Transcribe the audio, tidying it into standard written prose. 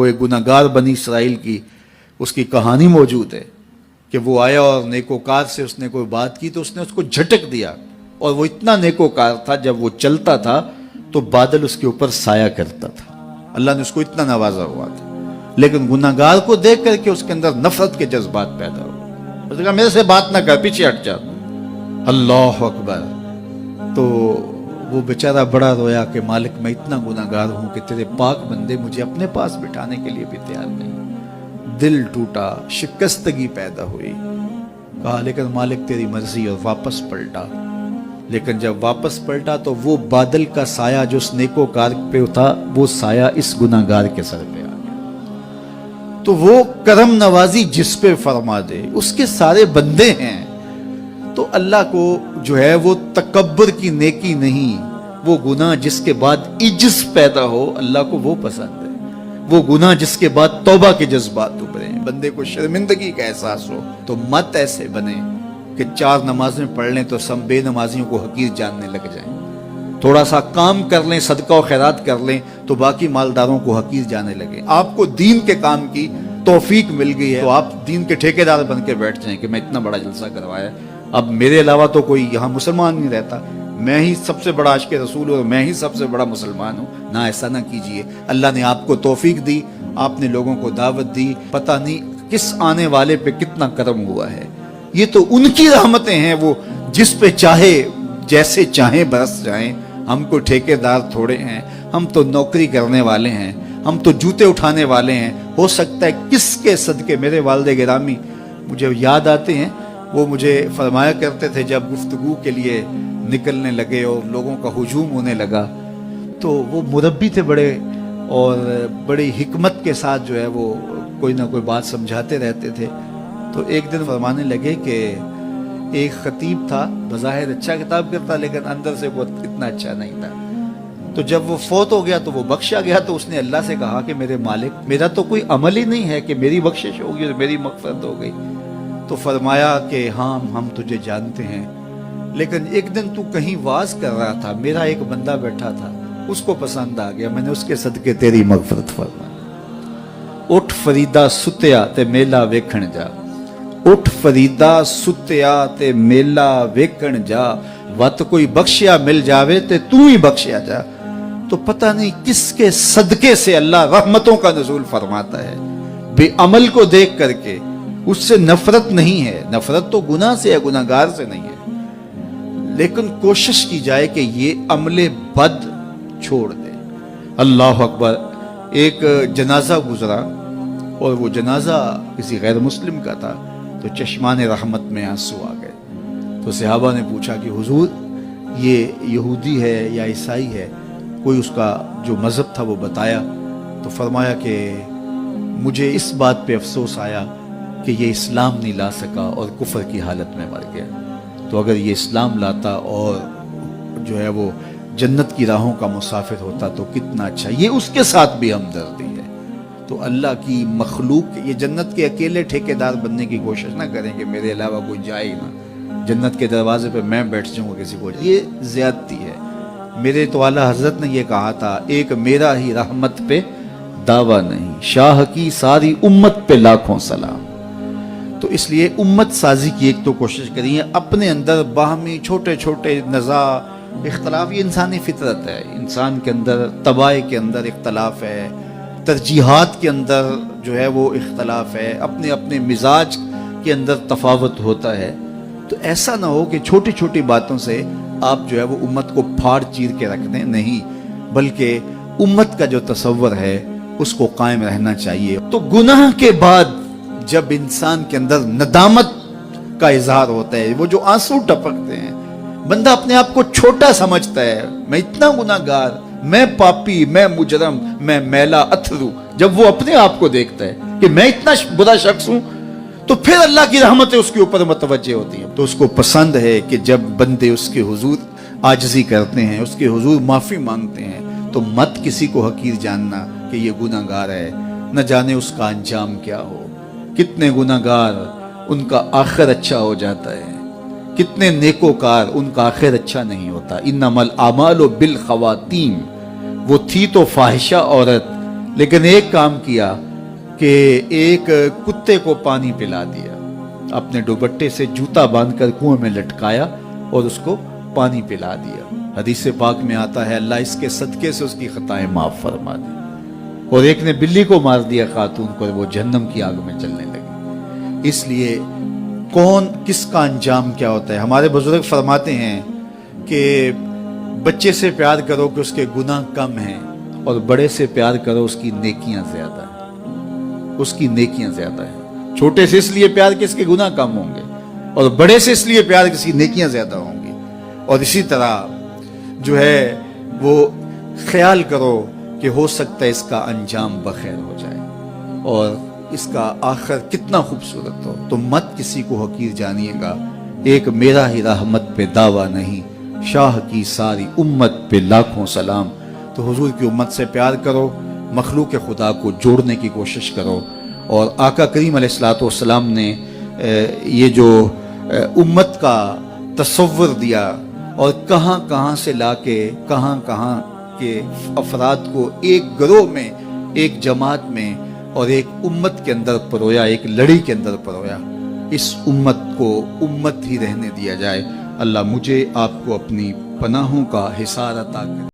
وہ ایک گناہگار بنی اسرائیل کی اس کی کہانی موجود ہے کہ وہ آیا اور نیکوکار سے اس نے کوئی بات کی تو اس نے اس کو جھٹک دیا، اور وہ اتنا نیکوکار تھا جب وہ چلتا تھا تو بادل اس کے اوپر سایہ کرتا تھا، اللہ نے اس کو اتنا نوازا ہوا تھا، لیکن گناہگار کو دیکھ کر کے اس کے اندر نفرت کے جذبات پیدا ہوئے، اس نے کہا میرے سے بات نہ کر، پیچھے ہٹ جا، اللہ اکبر۔ تو وہ بیچارہ بڑا رویا کہ مالک میں اتنا گناہگار ہوں کہ تیرے پاک بندے مجھے اپنے پاس بٹھانے کے لیے بھی تیار نہیں۔ دل ٹوٹا، شکستگی پیدا ہوئی، کہا لیکن مالک تیری مرضی، اور واپس پلٹا۔ لیکن جب واپس پلٹا تو وہ بادل کا سایہ جو اس نیکوکار پہ تھا وہ سایہ اس گناہگار کے سر پہ آ گیا۔ تو وہ کرم نوازی جس پہ فرما دے، اس کے سارے بندے ہیں، تو اللہ کو جو ہے وہ تکبر کی نیکی نہیں، وہ گناہ جس کے بعد عجز پیدا ہو اللہ کو وہ پسند ہے، وہ گناہ جس کے بعد توبہ کے جذبات ابھرے، بندے کو شرمندگی کا احساس ہو۔ تو مت ایسے بنے کہ 4 نمازیں پڑھ لیں تو سب بے نمازیوں کو حقیر جاننے لگ جائیں، تھوڑا سا کام کر لیں، صدقہ و خیرات کر لیں تو باقی مالداروں کو حقیر جانے لگے۔ آپ کو دین کے کام کی توفیق مل گئی ہے تو آپ دین کے ٹھیکیدار بن کے بیٹھ جائیں کہ میں اتنا بڑا جلسہ کروایا، اب میرے علاوہ تو کوئی یہاں مسلمان نہیں رہتا، میں ہی سب سے بڑا عاشق رسول ہوں، میں ہی سب سے بڑا مسلمان ہوں۔ نہ، ایسا نہ کیجئے، اللہ نے آپ کو توفیق دی، آپ نے لوگوں کو دعوت دی، پتہ نہیں کس آنے والے پہ کتنا کرم ہوا ہے، یہ تو ان کی رحمتیں ہیں، وہ جس پہ چاہے جیسے چاہیں برس جائیں۔ ہم کو ٹھیکیدار تھوڑے ہیں، ہم تو نوکری کرنے والے ہیں، ہم تو جوتے اٹھانے والے ہیں، ہو سکتا ہے کس کے صدقے۔ میرے والد گرامی مجھے یاد آتے ہیں، وہ مجھے فرمایا کرتے تھے جب گفتگو کے لیے نکلنے لگے اور لوگوں کا ہجوم ہونے لگا تو وہ مربی تھے بڑے، اور بڑی حکمت کے ساتھ جو ہے وہ کوئی نہ کوئی بات سمجھاتے رہتے تھے۔ تو ایک دن فرمانے لگے کہ ایک خطیب تھا، بظاہر اچھا کتاب کرتا لیکن اندر سے وہ اتنا اچھا نہیں تھا، تو جب وہ فوت ہو گیا تو وہ بخشا گیا، تو اس نے اللہ سے کہا کہ میرے مالک میرا تو کوئی عمل ہی نہیں ہے کہ میری بخشش ہوگی اور میری مغفرت ہو گئی۔ تو فرمایا کہ ہاں ہم تجھے جانتے ہیں، لیکن ایک دن تو کہیں واز کر رہا تھا، میرا ایک بندہ بیٹھا تھا، اس کو پسند آ گیا، میں نے اس کے صدقے تیری مغفرت فرمائی۔ اٹھ فریدا ستیا تے میلا ویکھن جا، اٹھ فریدا ستیا تے میلا ویکھن جا، وت کوئی بخشیا مل جاوے تے تو ہی بخشیا جا۔ تو پتہ نہیں کس کے صدقے سے اللہ رحمتوں کا نزول فرماتا ہے، بے عمل کو دیکھ کر کے اس سے نفرت نہیں ہے، نفرت تو گناہ سے ہے، گناہگار سے نہیں ہے، لیکن کوشش کی جائے کہ یہ عمل بد چھوڑ دے۔ اللہ اکبر۔ ایک جنازہ گزرا اور وہ جنازہ کسی غیر مسلم کا تھا، تو چشمان رحمت میں آنسو آ گئے، تو صحابہ نے پوچھا کہ حضور یہ یہودی ہے یا عیسائی ہے، کوئی اس کا جو مذہب تھا وہ بتایا، تو فرمایا کہ مجھے اس بات پہ افسوس آیا کہ یہ اسلام نہیں لا سکا اور کفر کی حالت میں مر گیا، تو اگر یہ اسلام لاتا اور جو ہے وہ جنت کی راہوں کا مسافر ہوتا تو کتنا اچھا۔ یہ اس کے ساتھ بھی ہمدردی ہے۔ تو اللہ کی مخلوق، یہ جنت کے اکیلے ٹھیکیدار بننے کی کوشش نہ کریں کہ میرے علاوہ کوئی جائے ہی نہ، جنت کے دروازے پہ میں بیٹھ جاؤں گا کسی کو، یہ زیادتی ہے۔ میرے تو اعلیٰ حضرت نے یہ کہا تھا، ایک میرا ہی رحمت پہ دعویٰ نہیں، شاہ کی ساری امت پہ لاکھوں سلام۔ تو اس لیے امت سازی کی ایک تو کوشش کریے، اپنے اندر باہمی چھوٹے چھوٹے نزاع اختلاف، یہ انسانی فطرت ہے، انسان کے اندر طباع کے اندر اختلاف ہے، ترجیحات کے اندر جو ہے وہ اختلاف ہے، اپنے اپنے مزاج کے اندر تفاوت ہوتا ہے۔ تو ایسا نہ ہو کہ چھوٹی چھوٹی باتوں سے آپ جو ہے وہ امت کو پھاڑ چیر کے رکھ دیں، نہیں، بلکہ امت کا جو تصور ہے اس کو قائم رہنا چاہیے۔ تو گناہ کے بعد جب انسان کے اندر ندامت کا اظہار ہوتا ہے، وہ جو آنسو ٹپکتے ہیں، بندہ اپنے آپ کو چھوٹا سمجھتا ہے، میں اتنا گناہگار، میں پاپی، میں مجرم، میں میلا اتھرو، جب وہ اپنے آپ کو دیکھتا ہے کہ میں اتنا برا شخص ہوں، تو پھر اللہ کی رحمتیں اس کے اوپر متوجہ ہوتی ہیں۔ تو اس کو پسند ہے کہ جب بندے اس کے حضور عاجزی کرتے ہیں، اس کے حضور معافی مانگتے ہیں، تو مت کسی کو حقیر جاننا کہ یہ گناہگار ہے، نہ جانے اس کا انجام کیا ہو۔ کتنے گناہگار ان کا آخر اچھا ہو جاتا ہے، کتنے نیکوکار ان کا آخر اچھا نہیں ہوتا۔ انما الاعمال بالخواتیم، وہ تھی تو فاحشہ عورت لیکن ایک کام کیا کہ ایک کتے کو پانی پلا دیا، اپنے دوپٹے سے جوتا باندھ کر کنویں میں لٹکایا اور اس کو پانی پلا دیا۔ حدیث پاک میں آتا ہے اللہ اس کے صدقے سے اس کی خطائیں معاف فرما دی۔ اور ایک نے بلی کو مار دیا خاتون کو، اور وہ جہنم کی آگ میں جلنے لگی۔ اس لیے کون کس کا انجام کیا ہوتا ہے؟ ہمارے بزرگ فرماتے ہیں کہ بچے سے پیار کرو کہ اس کے گناہ کم ہیں، اور بڑے سے پیار کرو اس کی نیکیاں زیادہ ہیں، اس کی نیکیاں زیادہ ہیں۔ چھوٹے سے اس لیے پیار کہ اس کے گناہ کم ہوں گے، اور بڑے سے اس لیے پیار کہ اس کی نیکیاں زیادہ ہوں گی۔ اور اسی طرح جو ہے وہ خیال کرو کہ ہو سکتا ہے اس کا انجام بخیر ہو جائے اور اس کا آخر کتنا خوبصورت ہو۔ تو مت کسی کو حقیر جانیے گا۔ ایک میرا ہی رحمت پہ دعویٰ نہیں، شاہ کی ساری امت پہ لاکھوں سلام۔ تو حضور کی امت سے پیار کرو، مخلوق خدا کو جوڑنے کی کوشش کرو۔ اور آقا کریم علیہ الصلوۃ والسلام نے یہ جو امت کا تصور دیا اور کہاں کہاں سے لا کے کہاں کہاں کے افراد کو ایک گروہ میں، ایک جماعت میں اور ایک امت کے اندر پرویا، ایک لڑی کے اندر پرویا۔ اس امت کو امت ہی رہنے دیا جائے۔ اللہ مجھے آپ کو اپنی پناہوں کا حصار عطا کرے۔